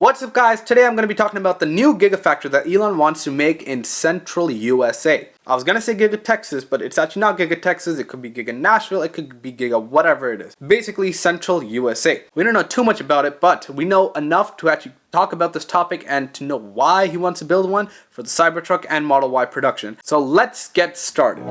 What's up guys, today I'm going to be talking about the new Gigafactory that Elon wants to make in central USA. I was going to say GigaTexas, but it's actually not GigaTexas, it could be Giga Nashville, it could be Giga whatever it is. Basically central USA. We don't know too much about it, but we know enough to actually talk about this topic and to know why he wants to build one for the Cybertruck and Model Y production. So let's get started.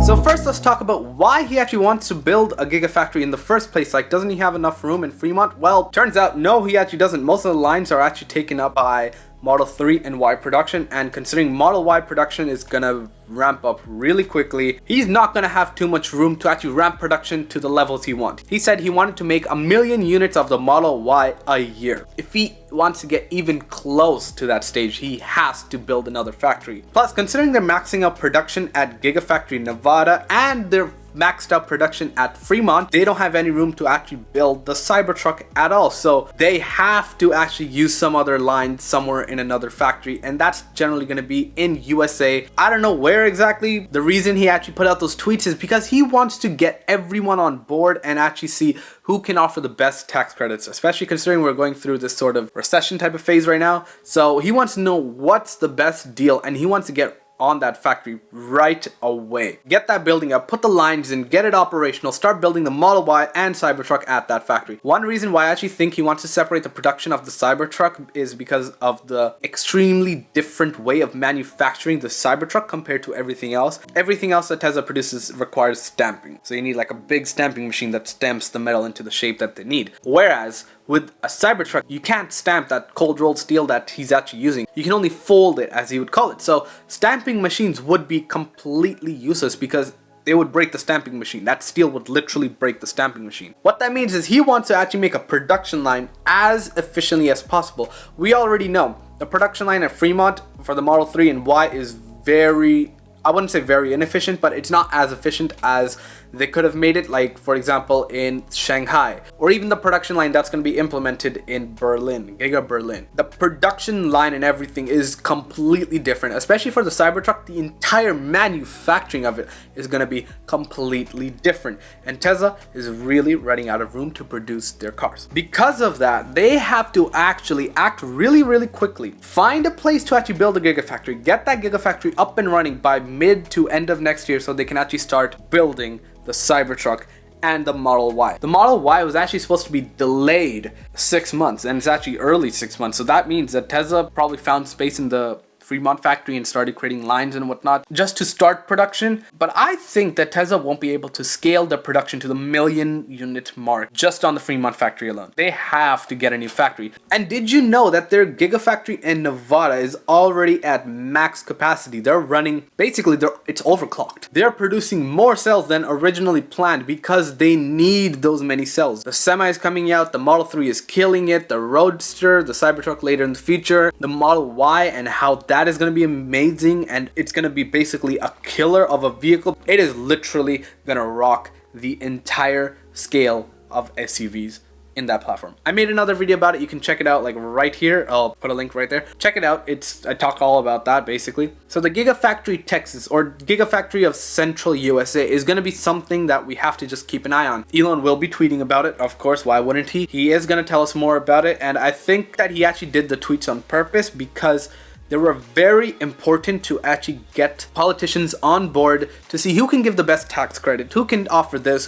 So first let's talk about why he actually wants to build a Gigafactory in the first place. Like, doesn't he have enough room in Fremont? Well, turns out no, he actually doesn't. Most of the lines are actually taken up by Model 3 and Y production, and considering Model Y production is gonna ramp up really quickly, he's not gonna have too much room to actually ramp production to the levels he wants. He said he wanted to make 1 million units of the Model Y a year. If he wants to get even close to that stage, he has to build another factory. Plus, considering they're maxing out production at Gigafactory Nevada and they're maxed out production at Fremont, they don't have any room to actually build the Cybertruck at all. So they have to actually use some other line somewhere in another factory, and that's generally going to be in USA. I don't know where exactly. The reason he actually put out those tweets is because he wants to get everyone on board and actually see who can offer the best tax credits, especially considering we're going through this sort of recession type of phase right now. So he wants to know what's the best deal, and he wants to get on that factory right away. Get that building up, put the lines in, get it operational, start building the Model Y and Cybertruck at that factory. One reason why I actually think he wants to separate the production of the Cybertruck is because of the extremely different way of manufacturing the Cybertruck compared to everything else. Everything else that Tesla produces requires stamping. So you need like a big stamping machine that stamps the metal into the shape that they need. Whereas with a Cybertruck, you can't stamp that cold rolled steel that he's actually using. You can only fold it, as he would call it. So stamping machines would be completely useless because they would break the stamping machine. That steel would literally break the stamping machine. What that means is he wants to actually make a production line as efficiently as possible. We already know the production line at Fremont for the Model 3 and Y is very, I wouldn't say very inefficient, but it's not as efficient as they could have made it, like for example in Shanghai, or even the production line that's going to be implemented in Berlin, Giga Berlin. The production line and everything is completely different, especially for the Cybertruck. The entire manufacturing of it is going to be completely different, and Tesla is really running out of room to produce their cars. Because of that, they have to actually act really quickly, find a place to actually build a Gigafactory, get that Gigafactory up and running by mid to end of next year so they can actually start building the Cybertruck and the Model Y. The Model Y was actually supposed to be delayed 6 months, and it's actually early 6 months. So that means that Tesla probably found space in the Fremont factory and started creating lines and whatnot just to start production. But I think that Tesla won't be able to scale the production to the 1 million unit mark just on the Fremont factory alone. They have to get a new factory. And did you know that their Gigafactory in Nevada is already at max capacity? They're running, basically it's overclocked. They're producing more cells than originally planned because they need those many cells. The Semi is coming out, the Model 3 is killing it, the Roadster, the Cybertruck later in the future, the Model Y, and how that is going to be amazing, and it's going to be basically a killer of a vehicle. It is literally going to rock the entire scale of SUVs in that platform. I made another video about it. You can check it out like right here. I'll put a link right there. Check it out. I talk all about that basically. So the Gigafactory Texas, or Gigafactory of Central USA, is going to be something that we have to just keep an eye on. Elon will be tweeting about it, of course. Why wouldn't he? He is going to tell us more about it, and I think that he actually did the tweets on purpose because they were very important to actually get politicians on board to see who can give the best tax credit, who can offer this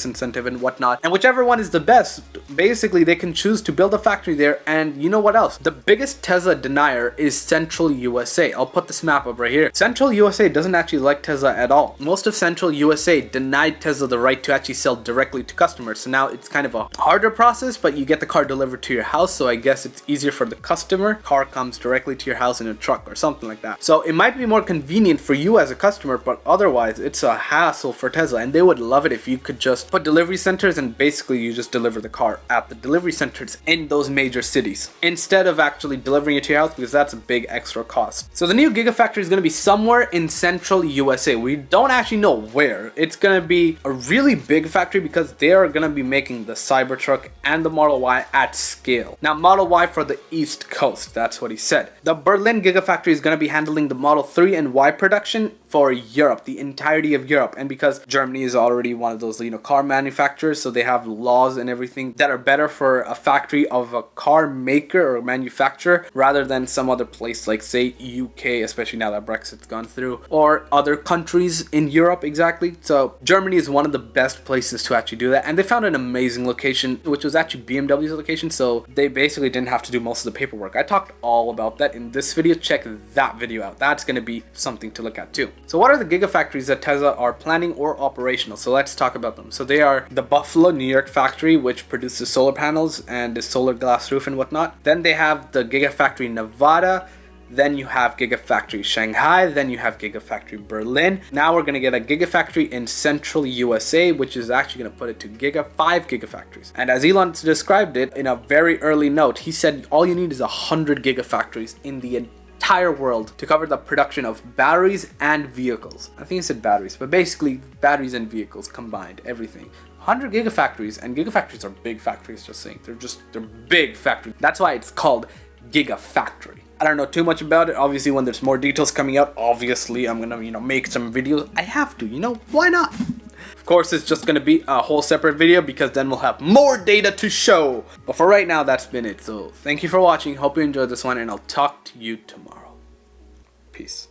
incentive and whatnot. And whichever one is the best, basically they can choose to build a factory there. And you know what else? The biggest Tesla denier is Central USA. I'll put this map up right here. Central USA doesn't actually like Tesla at all. Most of Central USA denied Tesla the right to actually sell directly to customers. So now it's kind of a harder process, but you get the car delivered to your house. So I guess it's easier for the customer. Car comes directly to your house in a truck or something like that. So it might be more convenient for you as a customer, but otherwise it's a hassle for Tesla, and they would love it if you could just put delivery centers and basically you just deliver the car at the delivery centers in those major cities instead of actually delivering it to your house, because that's a big extra cost. So the new Gigafactory is going to be somewhere in Central USA. We don't actually know where. It's going to be a really big factory because they are going to be making the Cybertruck and the Model Y at scale. Now Model Y for the East Coast, that's what he said. The Berlin Berlin Gigafactory is going to be handling the Model 3 and Y production for Europe, the entirety of Europe. And because Germany is already one of those, car manufacturers, so they have laws and everything that are better for a factory of a car maker or manufacturer rather than some other place like, say, UK, especially now that Brexit's gone through, or other countries in Europe, exactly. So Germany is one of the best places to actually do that. And they found an amazing location, which was actually BMW's location, so they basically didn't have to do most of the paperwork. I talked all about that in this video. Check that video out. That's going to be something to look at too. So what are the gigafactories that Tesla are planning or operational? So let's talk about them. So they are the Buffalo, New York factory, which produces solar panels and the solar glass roof and whatnot. Then they have the Gigafactory Nevada. Then you have Gigafactory Shanghai, then you have Gigafactory Berlin. Now we're gonna get a Gigafactory in central USA, which is actually gonna put it to 5 Gigafactories. And as Elon described it in a very early note, he said all you need is 100 Gigafactories in the entire world to cover the production of batteries and vehicles. I think he said batteries, but basically batteries and vehicles combined, everything. 100 Gigafactories, and Gigafactories are big factories, just saying. They're big factories. That's why it's called Gigafactory. I don't know too much about it. Obviously, when there's more details coming out, obviously I'm gonna, make some videos. I have to, why not? Of course, it's just gonna be a whole separate video because then we'll have more data to show. But for right now, that's been it. So thank you for watching. Hope you enjoyed this one, and I'll talk to you tomorrow. Peace.